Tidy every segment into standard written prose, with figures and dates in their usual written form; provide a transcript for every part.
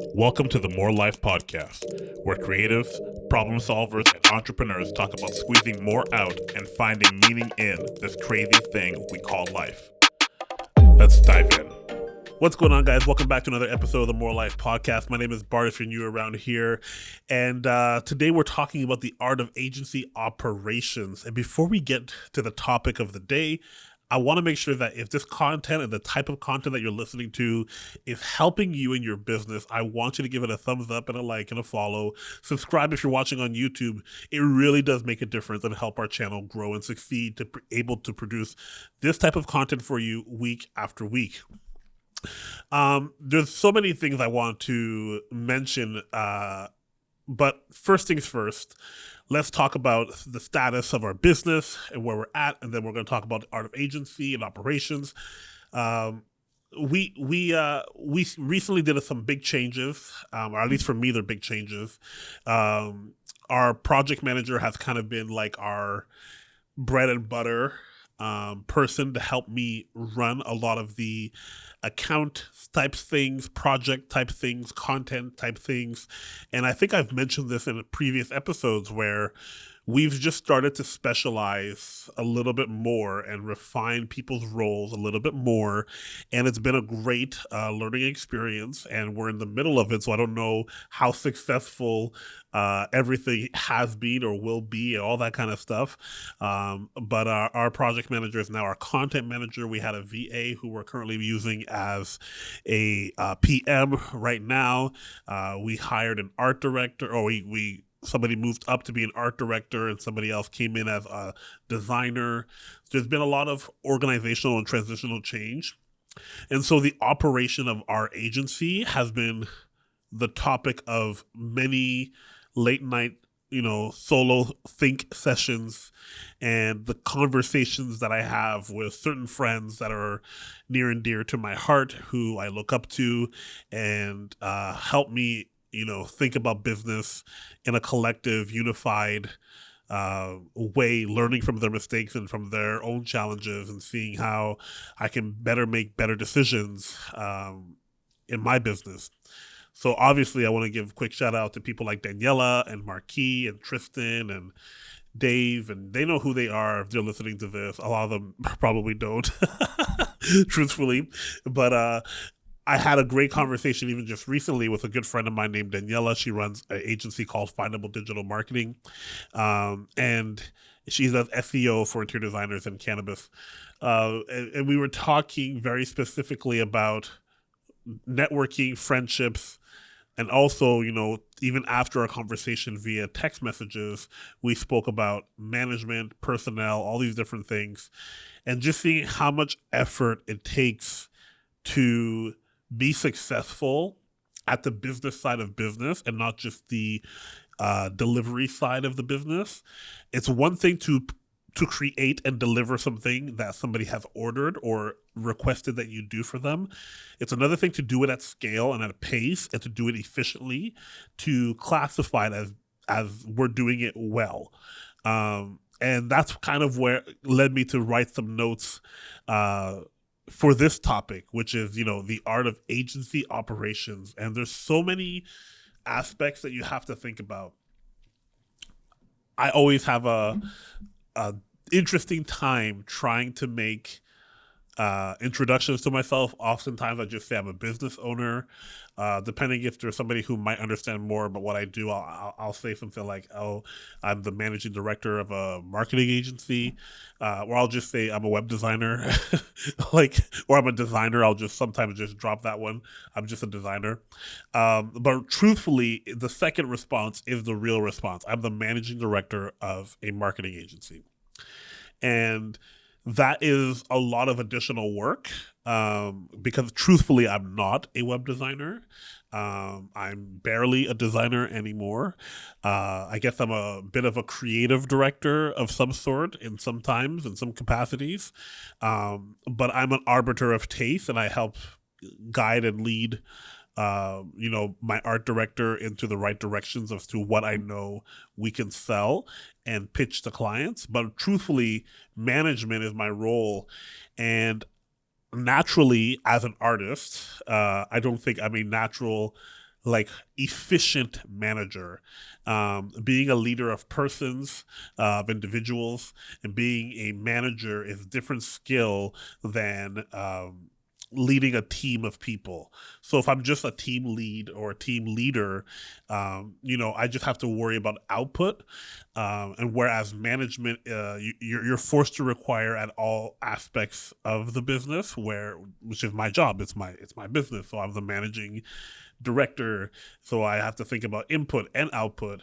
Welcome to the More Life Podcast, where creatives, problem solvers, and entrepreneurs talk about squeezing more out and finding meaning in this crazy thing we call life. Let's dive in. What's going on, guys? Welcome back to another episode of the More Life Podcast. My name is Bart, if you're new around here. And today we're talking about the art of agency operations. And before we get to the topic of the day, I want to make sure that if this content and the type of content that you're listening to is helping you in your business, I want you to give it a thumbs up and a like and a follow. Subscribe if you're watching on YouTube. It really does make a difference and help our channel grow and succeed to be able to produce this type of content for you week after week. There's so many things I want to mention, but first things first, let's talk about the status of our business and where we're at, and then we're going to talk about the art of agency and operations. We recently did some big changes, or at least for me, they're big changes. Our project manager has kind of been like our bread and butter person to help me run a lot of the account type things, project type things, content type things. And I think I've mentioned this in previous episodes where we've just started to specialize a little bit more and refine people's roles a little bit more. And it's been a great learning experience, and we're in the middle of it. So I don't know how successful everything has been or will be and all that kind of stuff. But our project manager is now our content manager. We had a VA who we're currently using as a PM right now. We hired an art director, or somebody moved up to be an art director, and somebody else came in as a designer. There's been a lot of organizational and transitional change. And so the operation of our agency has been the topic of many late night, solo think sessions, and the conversations that I have with certain friends that are near and dear to my heart, who I look up to and help me think about business in a collective, unified way, learning from their mistakes and from their own challenges, and seeing how I can make better decisions in my business. So obviously, I want to give a quick shout out to people like Daniela and Marquis and Tristan and Dave, and they know who they are if they're listening to this. A lot of them probably don't, truthfully. But I had a great conversation even just recently with a good friend of mine named Daniela. She runs an agency called Findable Digital Marketing, and she does SEO for interior designers and cannabis. And we were talking very specifically about networking, friendships, and also, even after our conversation via text messages, we spoke about management, personnel, all these different things, and just seeing how much effort it takes to be successful at the business side of business and not just the delivery side of the business. It's one thing to create and deliver something that somebody has ordered or requested that you do for them. It's another thing to do it at scale and at a pace, and to do it efficiently, to classify it as we're doing it well. And that's kind of where led me to write some notes for this topic, which is, the art of agency operations. And there's so many aspects that you have to think about. I always have a interesting time trying to make introductions to myself. Oftentimes I just say I'm a business owner. Depending if there's somebody who might understand more about what I do, I'll say something like, "Oh, I'm the managing director of a marketing agency," or I'll just say I'm a web designer, or I'm a designer. I'll just sometimes just drop that one. I'm just a designer. But truthfully, the second response is the real response. I'm the managing director of a marketing agency. And that is a lot of additional work because truthfully, I'm not a web designer. I'm barely a designer anymore. I guess I'm a bit of a creative director of some sort in some capacities. But I'm an arbiter of taste, and I help guide and lead my art director into the right directions as to what I know we can sell and pitch to clients. But truthfully, management is my role. And naturally, as an artist, I don't think I'm a natural like efficient manager. Being a leader of persons, of individuals, and being a manager is a different skill than leading a team of people. So if I'm just a team lead or a team leader, I just have to worry about output. And whereas management, you're forced to require at all aspects of the business, which is my job. It's my business. So I'm the managing director, so I have to think about input and output,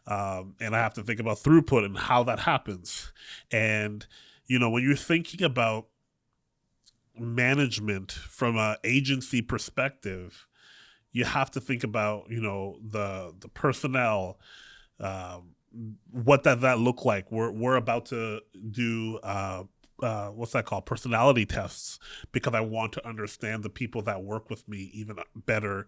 and I have to think about throughput and how that happens. And when you're thinking about management from an agency perspective, you have to think about the personnel. Um, what does that look like? We're about to do what's that called? Personality tests, because I want to understand the people that work with me even better.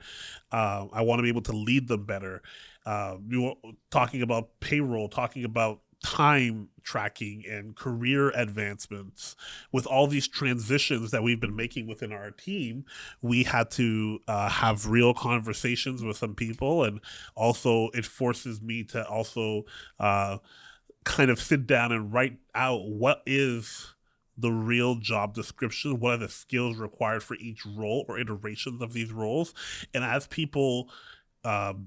I want to be able to lead them better. You were talking about payroll, talking about time tracking and career advancements. With all these transitions that we've been making within our team, we had to have real conversations with some people, and also it forces me to also kind of sit down and write out what is the real job description, what are the skills required for each role or iterations of these roles. And as people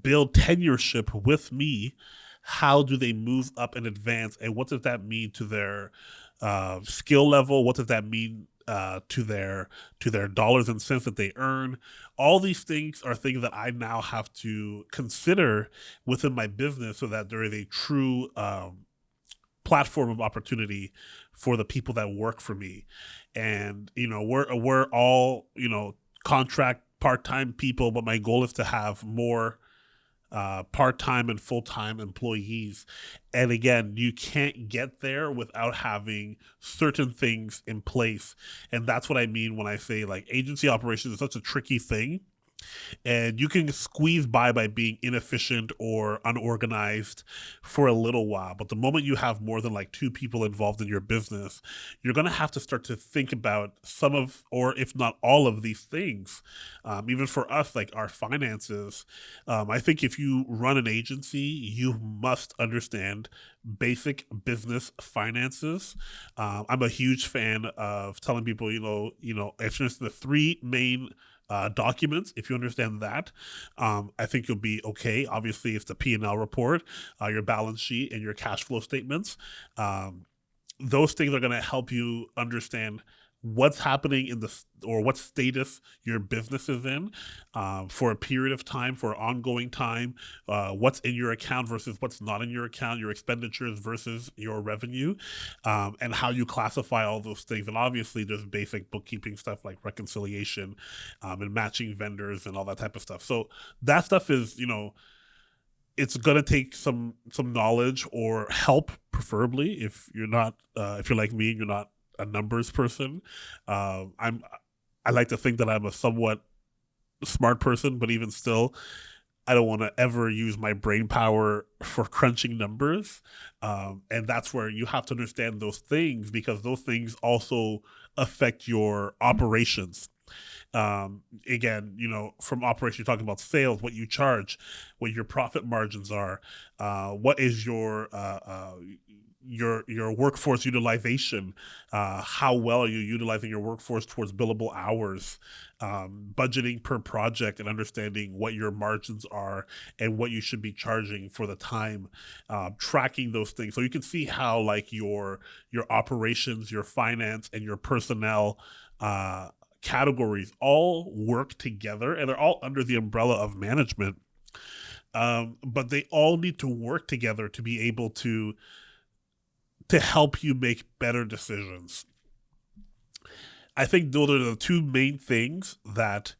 build tenureship with me, how do they move up and advance, and what does that mean to their skill level? What does that mean to their dollars and cents that they earn? All these things are things that I now have to consider within my business, so that there is a true platform of opportunity for the people that work for me. And we're all contract part-time people, but my goal is to have more part-time and full-time employees. And again, you can't get there without having certain things in place. And that's what I mean when I say like agency operations is such a tricky thing, and you can squeeze by being inefficient or unorganized for a little while. But the moment you have more than like two people involved in your business, you're going to have to start to think about some of, or if not all of these things. Even for us, like our finances, I think if you run an agency, you must understand basic business finances. I'm a huge fan of telling people, it's just the three main documents. If you understand that, I think you'll be okay. Obviously, it's the P&L report, your balance sheet, and your cash flow statements. Those things are going to help you understand what's happening or what status your business is in for a period of time, for an ongoing time, what's in your account versus what's not in your account, your expenditures versus your revenue, and how you classify all those things. And obviously there's basic bookkeeping stuff like reconciliation and matching vendors and all that type of stuff. So that stuff is, it's gonna take some knowledge or help, preferably if you're not if you're like me and you're not a numbers person. I like to think that I'm a somewhat smart person, but even still, I don't want to ever use my brain power for crunching numbers. And that's where you have to understand those things, because those things also affect your operations. Again, from operation, you're talking about sales, what you charge, what your profit margins are, what is your workforce utilization, how well are you utilizing your workforce towards billable hours, budgeting per project and understanding what your margins are and what you should be charging for the time, tracking those things. So you can see how like your operations, your finance, and your personnel categories all work together, and they're all under the umbrella of management. But they all need to work together to be able to help you make better decisions. I think those are the two main things that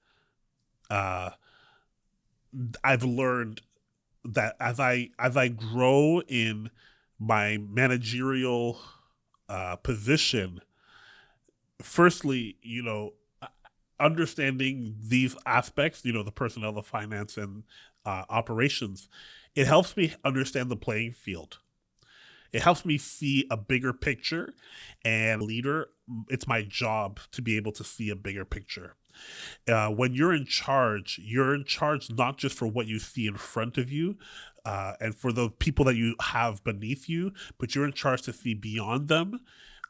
uh, I've learned, that as I grow in my managerial position. Firstly, understanding these aspects, the personnel, the finance, and operations, it helps me understand the playing field. It helps me see a bigger picture, and leader, it's my job to be able to see a bigger picture. When you're in charge not just for what you see in front of you, and for the people that you have beneath you, but you're in charge to see beyond them,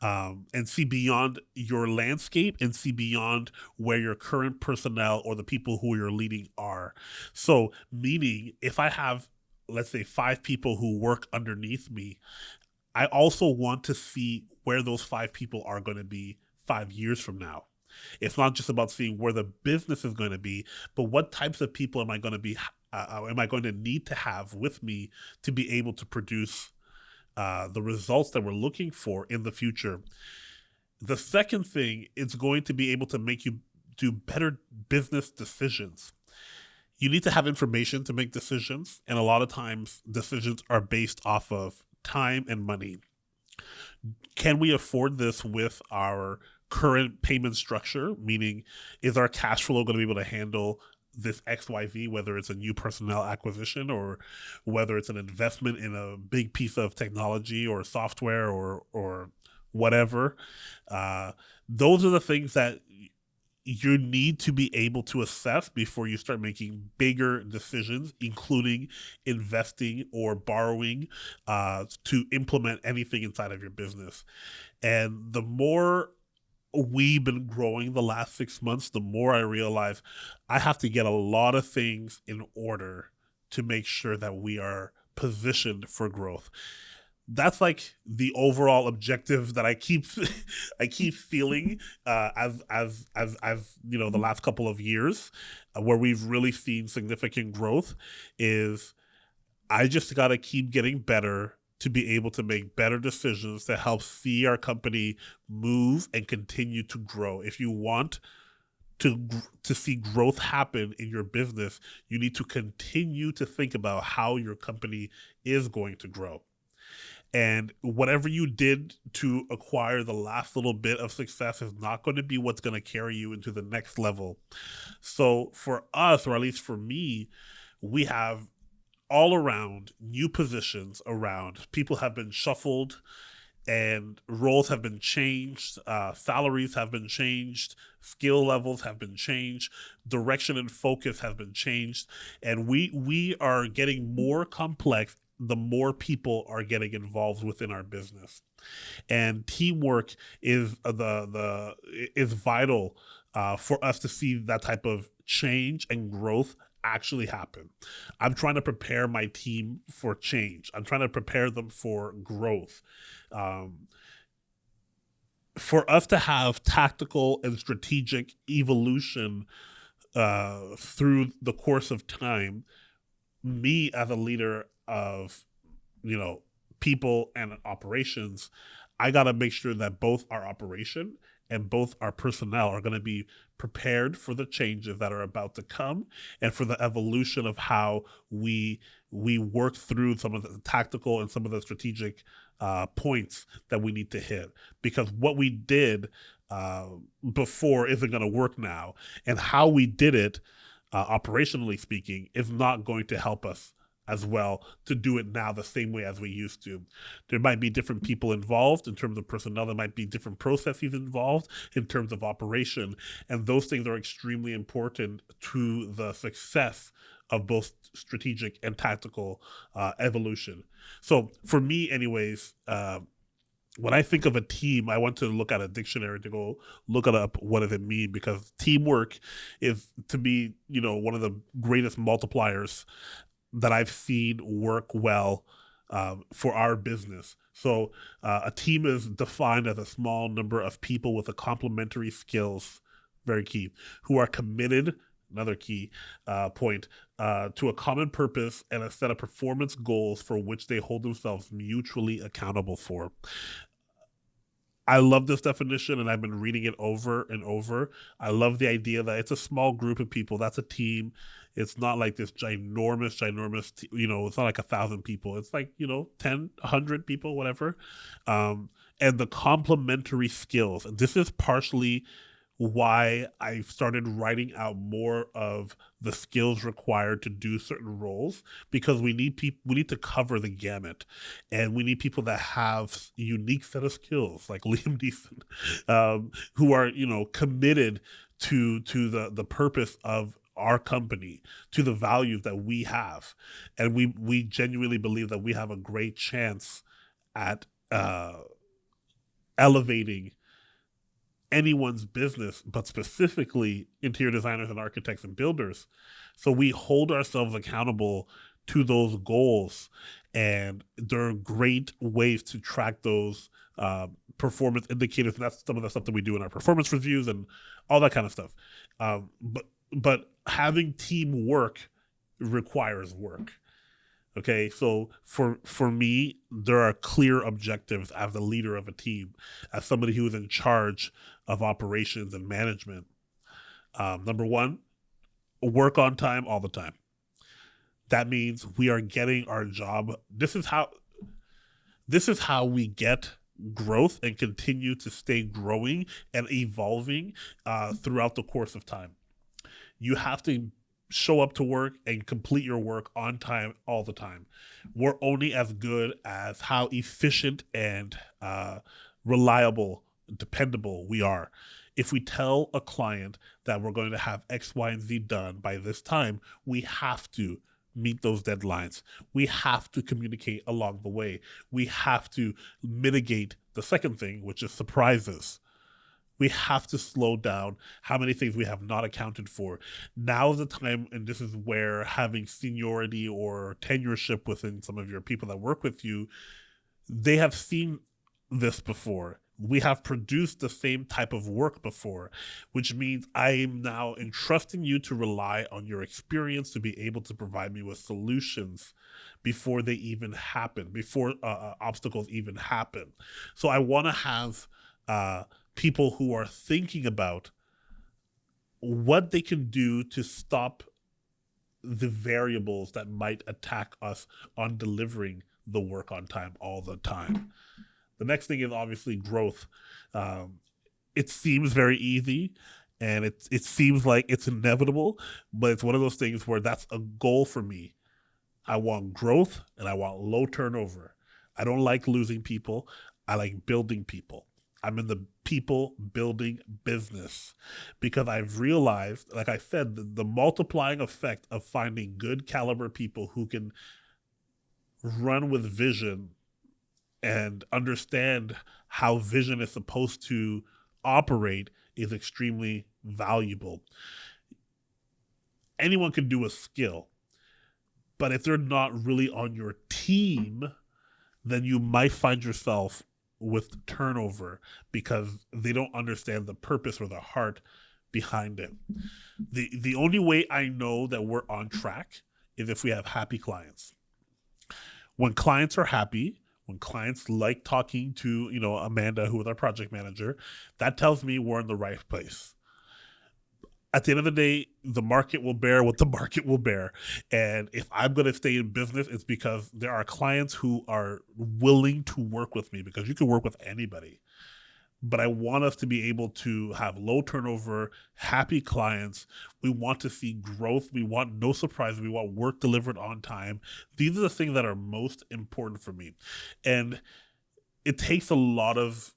and see beyond your landscape and see beyond where your current personnel or the people who you're leading are. So, meaning, if I have, let's say, 5 people who work underneath me, I also want to see where those 5 people are going to be 5 years from now. It's not just about seeing where the business is going to be, but what types of people am I going to be? Am I going to need to have with me to be able to produce the results that we're looking for in the future? The second thing is going to be able to make you do better business decisions. You need to have information to make decisions, and a lot of times decisions are based off of time and money. Can we afford this with our current payment structure? Meaning, is our cash flow going to be able to handle this XYZ, whether it's a new personnel acquisition or whether it's an investment in a big piece of technology or software or whatever? Those are the things that you need to be able to assess before you start making bigger decisions, including investing or borrowing to implement anything inside of your business. And the more we've been growing the last 6 months, the more I realize I have to get a lot of things in order to make sure that we are positioned for growth. That's like the overall objective that I keep I keep feeling as the last couple of years, where we've really seen significant growth. Is I just got to keep getting better to be able to make better decisions to help see our company move and continue to grow. If you want to see growth happen in your business, you need to continue to think about how your company is going to grow. And whatever you did to acquire the last little bit of success is not going to be what's going to carry you into the next level. So for us, or at least for me, we have all around new positions around. People have been shuffled and roles have been changed, salaries have been changed, skill levels have been changed, direction and focus have been changed, and we are getting more complex the more people are getting involved within our business. And teamwork is the is vital for us to see that type of change and growth actually happen. I'm trying to prepare my team for change. I'm trying to prepare them for growth. Um, for us to have tactical and strategic evolution through the course of time, me as a leader of, people and operations, I got to make sure that both our operation and both our personnel are going to be prepared for the changes that are about to come and for the evolution of how we work through some of the tactical and some of the strategic points that we need to hit, because what we did before isn't going to work now, and how we did it operationally speaking is not going to help us as well to do it now the same way as we used to. There might be different people involved in terms of personnel. There might be different processes involved in terms of operation. And those things are extremely important to the success of both strategic and tactical evolution. So for me anyways, when I think of a team, I want to look at a dictionary to go look it up. What does it mean? Because teamwork is, to me, one of the greatest multipliers that I've seen work well for our business. So a team is defined as a small number of people with a complementary skills, very key, who are committed, another key point, to a common purpose and a set of performance goals for which they hold themselves mutually accountable for. I love this definition, and I've been reading it over and over. I love the idea that it's a small group of people. That's a team. It's not like this ginormous, it's not like 1,000 people. It's like, 10, 100 people, whatever. And the complementary skills. And this is partially why I started writing out more of the skills required to do certain roles, because we need to cover the gamut, and we need people that have a unique set of skills like Liam Neeson, who are committed to the purpose of our company, to the values that we have, and we genuinely believe that we have a great chance at elevating anyone's business, but specifically interior designers and architects and builders. So we hold ourselves accountable to those goals, and there are great ways to track those performance indicators, and that's some of the stuff that we do in our performance reviews and all that kind of stuff. But having teamwork requires work. Okay, so for me, there are clear objectives as a leader of a team, as somebody who is in charge of operations and management. Number one, work on time all the time. That means we are getting our job. This is how we get growth and continue to stay growing and evolving throughout the course of time. You have to show up to work and complete your work on time all the time. We're only as good as how efficient and reliable, dependable we are. If we tell a client that we're going to have X, Y, and Z done by this time, we have to meet those deadlines. We have to communicate along the way. We have to mitigate the second thing, which is surprises. We have to slow down how many things we have not accounted for. Now is the time, and this is where having seniority or tenureship within some of your people that work with you, they have seen this before. We have produced the same type of work before, which means I am now entrusting you to rely on your experience to be able to provide me with solutions before they even happen, before obstacles even happen. So I want to have people who are thinking about what they can do to stop the variables that might attack us on delivering the work on time all the time. The next thing is obviously growth. It seems very easy, and it seems like it's inevitable, but it's one of those things where that's a goal for me. I want growth and I want low turnover. I don't like losing people. I like building people. I'm in the people building business because I've realized, like I said, the multiplying effect of finding good caliber people who can run with vision and understand how vision is supposed to operate is extremely valuable. Anyone can do a skill, but if they're not really on your team, then you might find yourself with turnover because they don't understand the purpose or the heart behind it. The only way I know that we're on track is if we have happy clients. When clients are happy, when clients like talking to, Amanda, who is our project manager, that tells me we're in the right place. At the end of the day, the market will bear what the market will bear. And if I'm going to stay in business, it's because there are clients who are willing to work with me, because you can work with anybody. But I want us to be able to have low turnover, happy clients. We want to see growth. We want no surprises. We want work delivered on time. These are the things that are most important for me. And it takes a lot of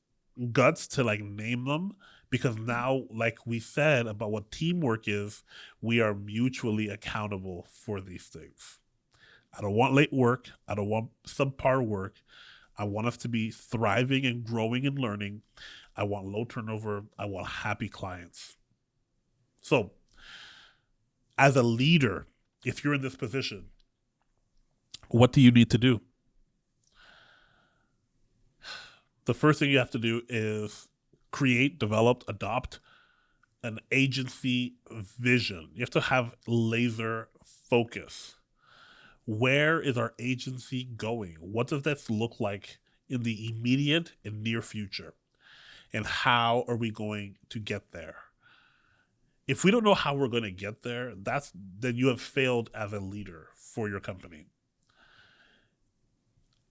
guts to name them, because now, like we said about what teamwork is, we are mutually accountable for these things. I don't want late work. I don't want subpar work. I want us to be thriving and growing and learning. I want low turnover. I want happy clients. So, as a leader, if you're in this position, what do you need to do? The first thing you have to do is create, develop, adopt an agency vision. You have to have laser focus. Where is our agency going? What does this look like in the immediate and near future? And how are we going to get there? If we don't know how we're going to get there, then you have failed as a leader for your company.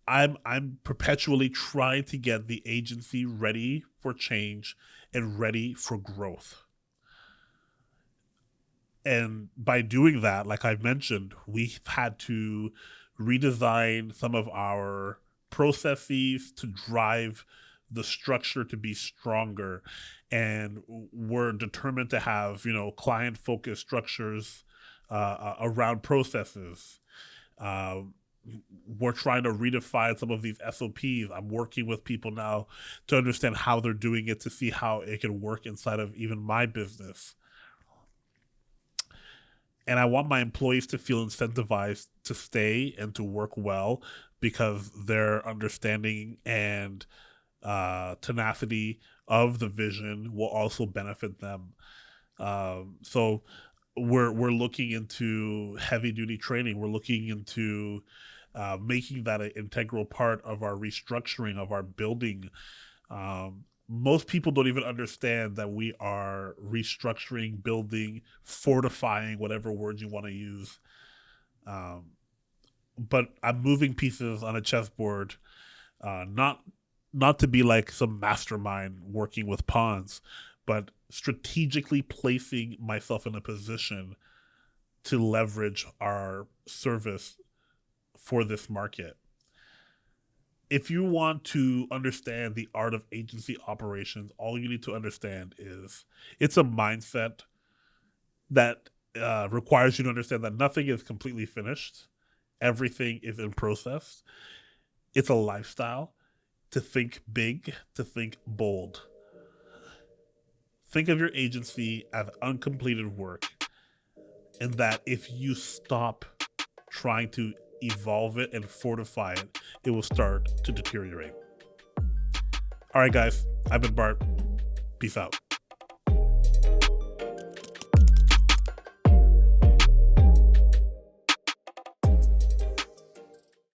I'm perpetually trying to get the agency ready for change and ready for growth. And by doing that, like I've mentioned, we've had to redesign some of our processes to drive the structure to be stronger. and we're determined to have, client-focused structures around processes. Uh, we're trying to redefine some of these SOPs. I'm working with people now to understand how they're doing it, to see how it can work inside of even my business. And I want my employees to feel incentivized to stay and to work well, because their understanding and tenacity of the vision will also benefit them. So we're looking into heavy duty training. We're looking into making that an integral part of our restructuring, of our building. Most people don't even understand that we are restructuring, building, fortifying, whatever words you want to use. Um, but I'm moving pieces on a chessboard, not to be like some mastermind working with pawns, but strategically placing myself in a position to leverage our service for this market. If you want to understand the art of agency operations, all you need to understand is it's a mindset that requires you to understand that nothing is completely finished, everything is in process. It's a lifestyle to think big, to think bold. Think of your agency as uncompleted work, and that if you stop trying to evolve it and fortify it, it will start to deteriorate. All right, guys, I've been Bart. Peace out.